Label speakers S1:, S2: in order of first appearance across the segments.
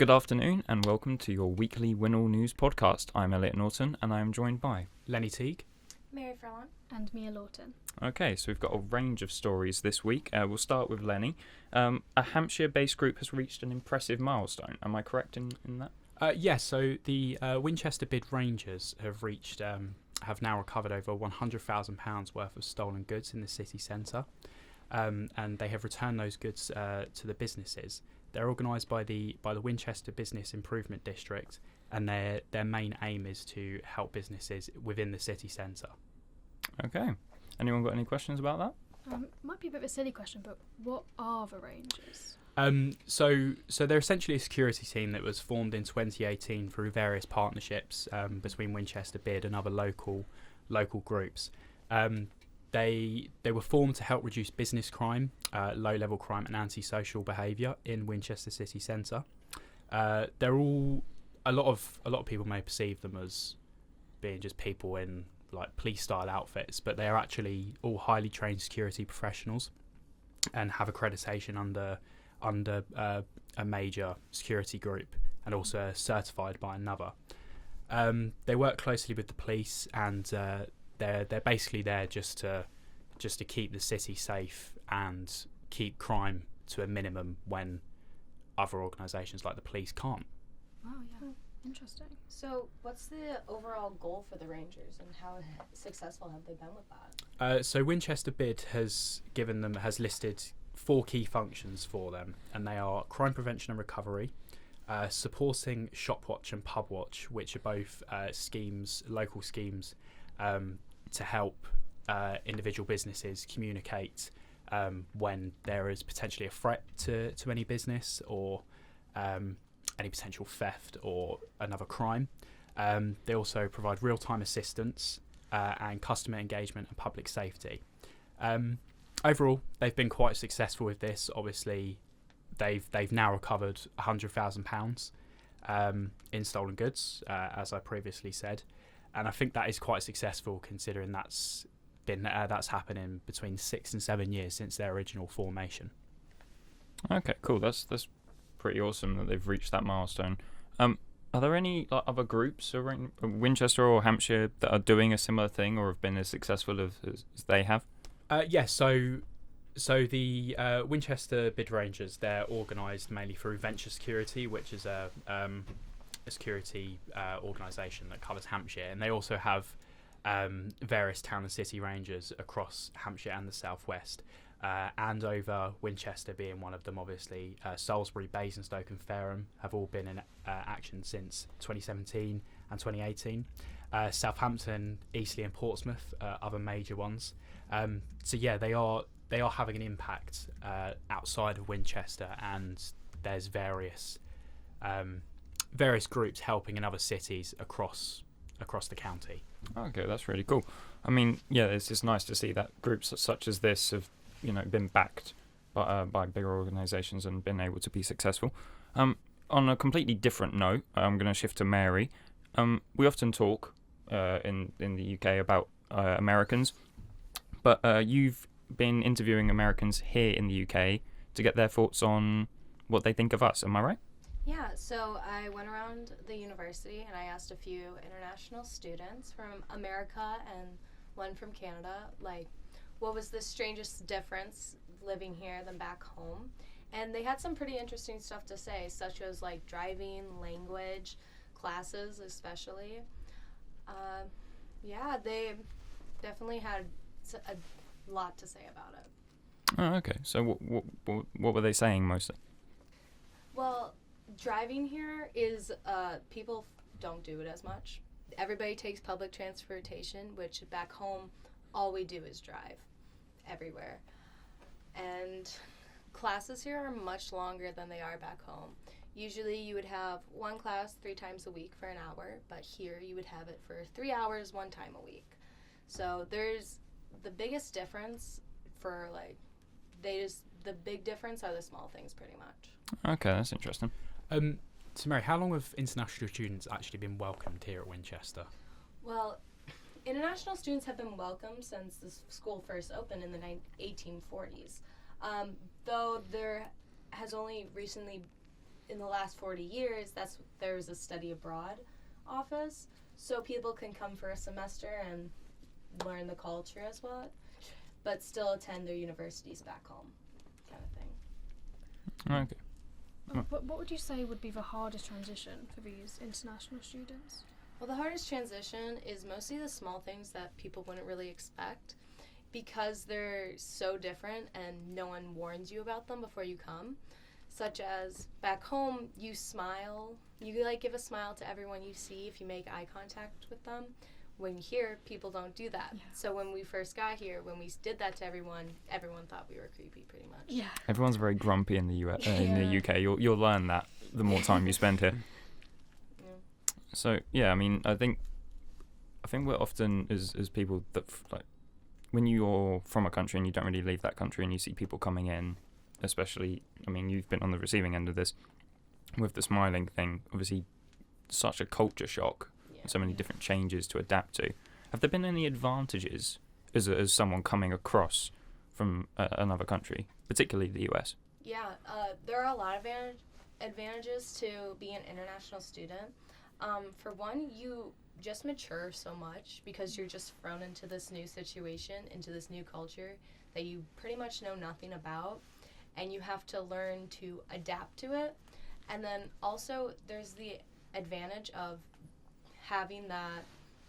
S1: Good afternoon and welcome to your weekly Winall News podcast. I'm Elliot Norton and I am joined by
S2: Lenny Teague,
S3: Mary Furlong,
S4: and Mia Lawton.
S1: Okay, so we've got a range of stories this week. We'll start with Lenny. A Hampshire-based group has reached an impressive milestone. Am I correct in that?
S2: Yes, so the Winchester Bid Rangers have now recovered over £100,000 worth of stolen goods in the city centre, and they have returned those goods to the businesses. They're organised by the Winchester Business Improvement District, and their main aim is to help businesses within the city centre.
S1: Okay. Anyone got any questions about that?
S4: Might be a bit of a silly question, but what are the Rangers?
S2: So they're essentially a security team that was formed in 2018 through various partnerships between Winchester Bid and other local groups. They were formed to help reduce business crime, low-level crime, and antisocial behaviour in Winchester city centre. They're all a lot of people may perceive them as being just people in like police-style outfits, but they are actually all highly trained security professionals and have accreditation under a major security group and also certified by another. They work closely with the police, and they're basically there just to keep the city safe and keep crime to a minimum when other organisations like the police can't.
S4: Wow, yeah. Interesting.
S3: So what's the overall goal for the Rangers and how successful have they been with that?
S2: So Winchester Bid has listed 4 key functions for them, and they are crime prevention and recovery, supporting Shop Watch and Pub Watch, which are both local schemes to help individual businesses communicate when there is potentially a threat to any business or any potential theft or another crime. They also provide real-time assistance and customer engagement and public safety. Overall, they've been quite successful with this. Obviously, they've now recovered £100,000 in stolen goods, as I previously said, and I think that is quite successful considering that's happened in between 6 and 7 years since their original formation.
S1: Okay, cool. That's pretty awesome that they've reached that milestone. Are there any other groups around Winchester or Hampshire that are doing a similar thing or have been as successful as they have?
S2: Yes, so the Winchester Bid Rangers, they're organised mainly through Venture Security, which is a security organisation that covers Hampshire, and they also have various town and city rangers across Hampshire and the southwest, and over Winchester being one of them. Obviously, Salisbury, Basingstoke and Fareham have all been in action since 2017 and 2018. Southampton, Eastleigh and Portsmouth are other major ones. So yeah, they are having an impact outside of Winchester, and there's various groups helping in other cities across the county.
S1: Okay, that's really cool. I mean, yeah, it's just nice to see that groups such as this have, been backed by bigger organisations and been able to be successful. On a completely different note, I'm going to shift to Mary. We often talk in the UK about Americans, but you've been interviewing Americans here in the UK to get their thoughts on what they think of us. Am I right?
S3: Yeah, so I went around the university and I asked a few international students from America and one from Canada, what was the strangest difference living here than back home? And they had some pretty interesting stuff to say, such as driving, language, classes especially. Yeah, they definitely had a lot to say about it.
S1: Oh, okay. So what were they saying mostly?
S3: Well, driving here is people don't do it as much. Everybody takes public transportation, which back home all we do is drive everywhere. And classes here are much longer than they are back home. Usually you would have one class 3 times a week for an hour, but here you would have it for 3 hours 1 time a week. So there's the biggest difference for the big difference are the small things pretty much.
S1: Okay, that's interesting.
S2: So Mary, how long have international students actually been welcomed here at Winchester?
S3: Well, international students have been welcomed since the school first opened in the 1840s. Though there has only recently in the last 40 years, there's a study abroad office, so people can come for a semester and learn the culture as well, but still attend their universities back home, kind of thing.
S1: Okay.
S4: What would you say would be the hardest transition for these international students?
S3: Well, the hardest transition is mostly the small things that people wouldn't really expect, because they're so different and no one warns you about them before you come. Such as back home, you smile, you like give a smile to everyone you see if you make eye contact with them. When here, people don't do that.
S4: Yeah.
S3: So when we first got here, when we did that to everyone thought we were creepy, pretty much.
S4: Yeah.
S1: Everyone's very grumpy in the in the UK. You'll learn that the more time you spend here.
S3: Yeah.
S1: So yeah, I mean, I think we're often as people that like when you're from a country and you don't really leave that country and you see people coming in, especially, I mean, you've been on the receiving end of this with the smiling thing. Obviously, such a culture shock.
S3: Yeah.
S1: So many different changes to adapt to. Have there been any advantages as someone coming across from another country, particularly the US?
S3: Yeah, there are a lot of advantages to being an international student. For one, you just mature so much because you're just thrown into this new situation, into this new culture that you pretty much know nothing about, and you have to learn to adapt to it. And then also there's the advantage of having that,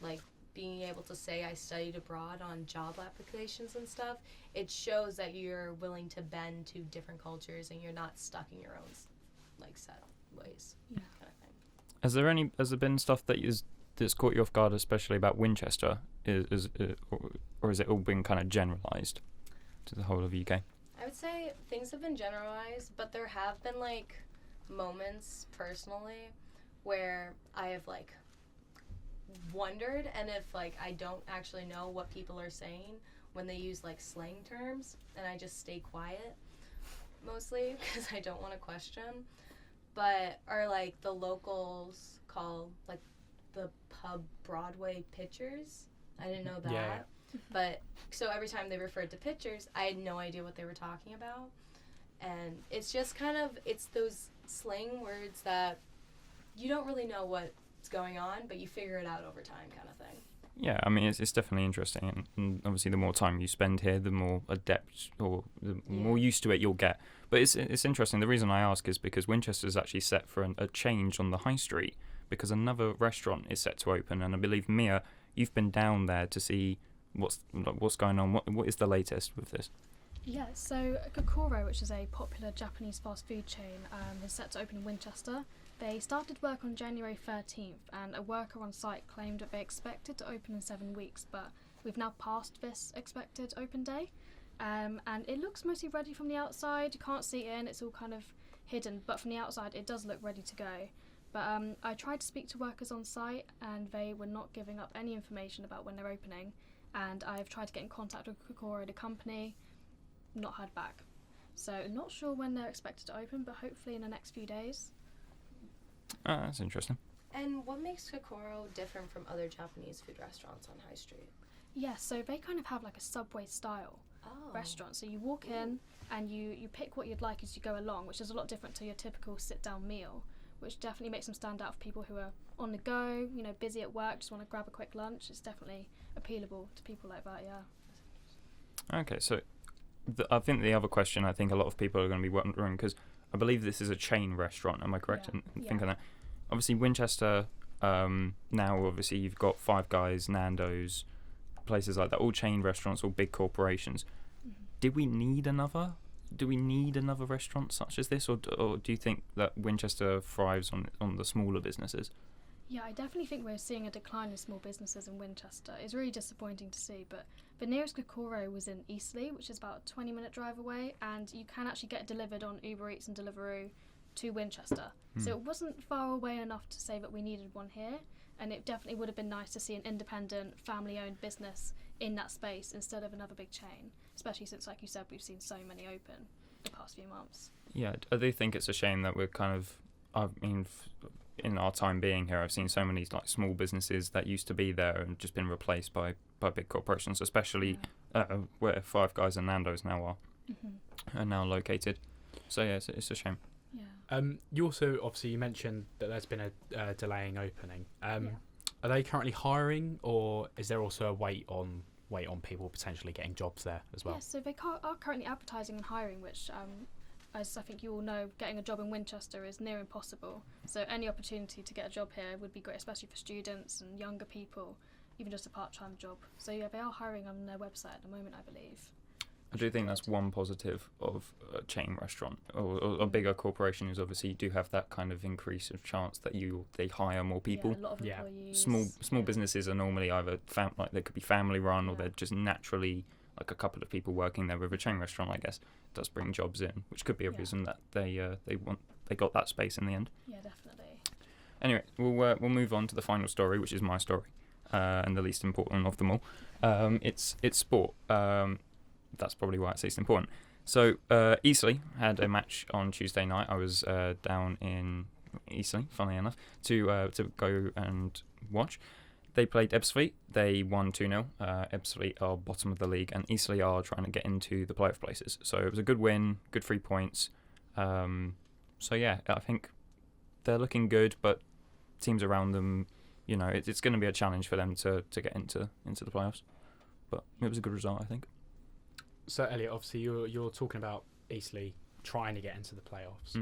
S3: like, being able to say I studied abroad on job applications and stuff. It shows that you're willing to bend to different cultures and you're not stuck in your own like set ways.
S4: Yeah.
S3: Kind of thing.
S1: Has there been stuff that's caught you off guard, especially about Winchester, or has it all been kind of generalised to the whole of UK?
S3: I would say things have been generalized, but there have been like moments personally where I have like wondered, and if like I don't actually know what people are saying when they use like slang terms, and I just stay quiet mostly because I don't want to question. But are like the locals call like the pub Broadway pitchers? I didn't know that.
S2: Yeah.
S3: But so every time they referred to pitchers, I had no idea what they were talking about. And it's just kind of, it's those slang words that you don't really know what's going on, but you figure it out over time, kind of thing.
S1: Yeah, I mean, it's definitely interesting, and obviously the more time you spend here, the more adept or the more used to it you'll get. But it's interesting. The reason I ask is because Winchester's actually set for a change on the high street, because another restaurant is set to open, and I believe, Mia, you've been down there to see what's going on. What is the latest with this?
S4: Yeah, so Kokoro, which is a popular Japanese fast food chain, is set to open in Winchester. They started work on January 13th, and a worker on site claimed that they expected to open in 7 weeks, but we've now passed this expected open day. And it looks mostly ready from the outside. You can't see in, it's all kind of hidden, but from the outside it does look ready to go. But I tried to speak to workers on site, and they were not giving up any information about when they're opening. And I've tried to get in contact with Kokoro, the company, not heard back. So not sure when they're expected to open, but hopefully in the next few days.
S1: Oh, that's interesting.
S3: And what makes Kokoro different from other Japanese food restaurants on High Street?
S4: Yeah, so they kind of have like a Subway style restaurant. So you walk in and you pick what you'd like as you go along, which is a lot different to your typical sit-down meal, which definitely makes them stand out for people who are on the go, you know, busy at work, just want to grab a quick lunch. It's definitely appealable to people like that, yeah.
S1: Okay, so I think the other question I think a lot of people are going to be wondering, because I believe this is a chain restaurant, am I correct in thinking that? Obviously Winchester, now obviously you've got Five Guys, Nando's, places like that, all chain restaurants, all big corporations.
S4: Mm-hmm.
S1: Do we need another restaurant such as this, or do you think that Winchester thrives on the smaller businesses?
S4: Yeah, I definitely think we're seeing a decline in small businesses in Winchester. It's really disappointing to see, but the nearest Kokoro was in Eastleigh, which is about a 20-minute drive away, and you can actually get delivered on Uber Eats and Deliveroo to Winchester. So it wasn't far away enough to say that we needed one here, and it definitely would have been nice to see an independent, family-owned business in that space instead of another big chain, especially since, like you said, we've seen so many open the past few months.
S1: Yeah, I do think it's a shame that we're kind of, I mean, in our time being here, I've seen so many like small businesses that used to be there and just been replaced by big corporations, especially where Five Guys and Nando's now are now located. So yeah, it's a shame.
S4: Yeah.
S2: You also obviously you mentioned that there's been a delaying opening.
S3: Yeah.
S2: Are they currently hiring, or is there also a wait on people potentially getting jobs there as well?
S4: Yeah, so they are currently advertising and hiring, which, as I think you all know, getting a job in Winchester is near impossible. So any opportunity to get a job here would be great, especially for students and younger people, even just a part-time job. So yeah, they are hiring on their website at the moment, I believe.
S1: I do think that's one positive of a chain restaurant or a bigger corporation is obviously you do have that kind of increase of chance that they hire more people.
S4: Yeah, a lot of
S2: Yeah.
S4: employees.
S1: Small businesses are normally either like they could be family run or
S4: Yeah.
S1: they're just naturally like a couple of people working there. With a chain restaurant, I guess, does bring jobs in, which could be a
S4: Yeah.
S1: reason that they got that space in the end.
S4: Yeah, definitely.
S1: Anyway, we'll move on to the final story, which is my story, and the least important of them all. It's sport. That's probably why it's least important. So Eastleigh had a match on Tuesday night. I was down in Eastleigh, funnily enough, to go and watch. They played Ebbsfleet. They won 2-0. Ebbsfleet are bottom of the league, and Eastleigh are trying to get into the playoff places. So it was a good win, good 3 points. So yeah, I think they're looking good, but teams around them, it's going to be a challenge for them to get into the playoffs. But it was a good result, I think.
S2: So Elliot, obviously you're talking about Eastleigh trying to get into the playoffs.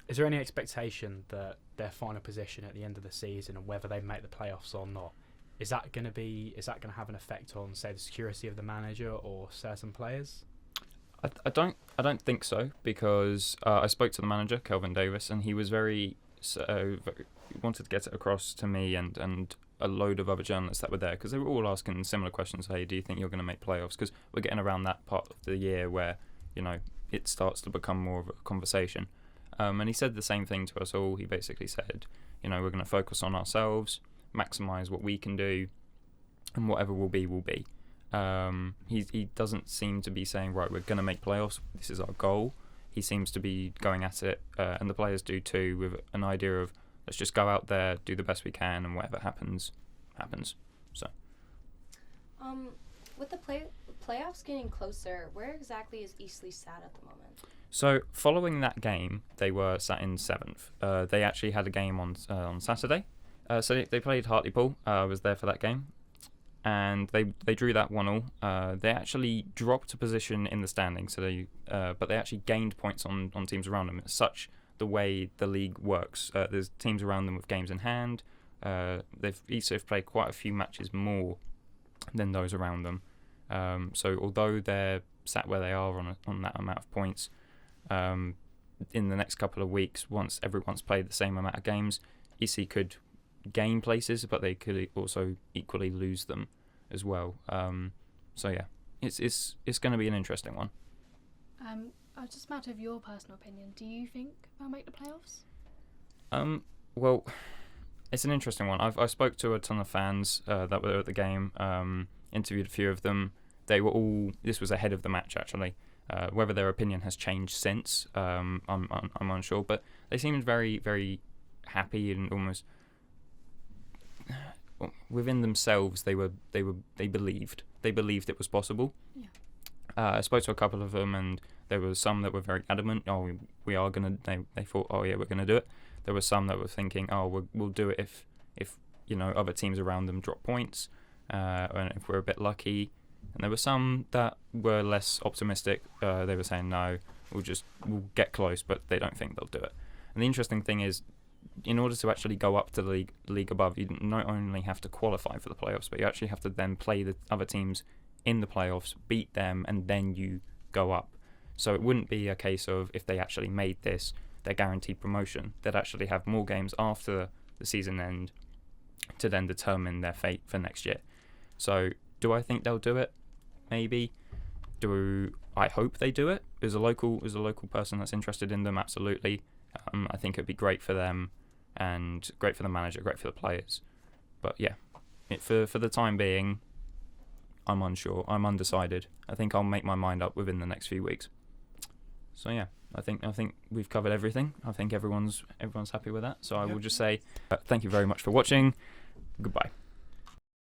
S2: Is there any expectation that their final position at the end of the season and whether they make the playoffs or not, is that going to have an effect on, say, the security of the manager or certain players?
S1: I don't think so, because I spoke to the manager, Kelvin Davis, and he was very wanted to get it across to me and a load of other journalists that were there, because they were all asking similar questions. Hey, do you think you're going to make playoffs? Because we're getting around that part of the year where it starts to become more of a conversation. And he said the same thing to us all. He basically said, we're going to focus on ourselves, maximise what we can do, and whatever will be, will be. He doesn't seem to be saying, right, we're going to make playoffs, this is our goal. He seems to be going at it, and the players do too, with an idea of, let's just go out there, do the best we can, and whatever happens, happens. So.
S3: With the playoffs getting closer, where exactly is Eastleigh sat at the moment?
S1: So, following that game, they were sat in 7th. They actually had a game on Saturday. So they played Hartlepool. I was there for that game. And they drew that 1-1. They actually dropped a position in the standings, but they actually gained points on teams around them. It's such the way the league works. There's teams around them with games in hand. They've played quite a few matches more than those around them. So although they're sat where they are on that amount of points, in the next couple of weeks, once everyone's played the same amount of games, EC could gain places, but they could also equally lose them as well. So yeah, it's going to be an interesting one.
S4: Just a matter of your personal opinion, do you think they'll make the playoffs?
S1: Well, it's an interesting one. I spoke to a ton of fans that were at the game, interviewed a few of them. They were all, this was ahead of the match actually. Whether their opinion has changed since, I'm unsure, but they seemed very, very happy and almost within themselves. They believed it was possible.
S4: Yeah.
S1: I spoke to a couple of them, and there were some that were very adamant. Oh, we are gonna. They thought, oh yeah, we're gonna do it. There were some that were thinking, oh, we'll do it if other teams around them drop points, and if we're a bit lucky. And there were some that were less optimistic. They were saying, no, we'll get close, but they don't think they'll do it. And the interesting thing is, in order to actually go up to the league above, you not only have to qualify for the playoffs, but you actually have to then play the other teams in the playoffs, beat them, and then you go up. So it wouldn't be a case of, if they actually made this, they're guaranteed promotion. They'd actually have more games after the season end to then determine their fate for next year. So do I think they'll do it? Maybe. Do I hope they do it? As a local person that's interested in them, absolutely. I think it'd be great for them, and great for the manager, great for the players. But yeah, for the time being, I'm unsure. I'm undecided. I think I'll make my mind up within the next few weeks. So yeah, I think we've covered everything. I think everyone's happy with that. So I will just say thank you very much for watching. Goodbye.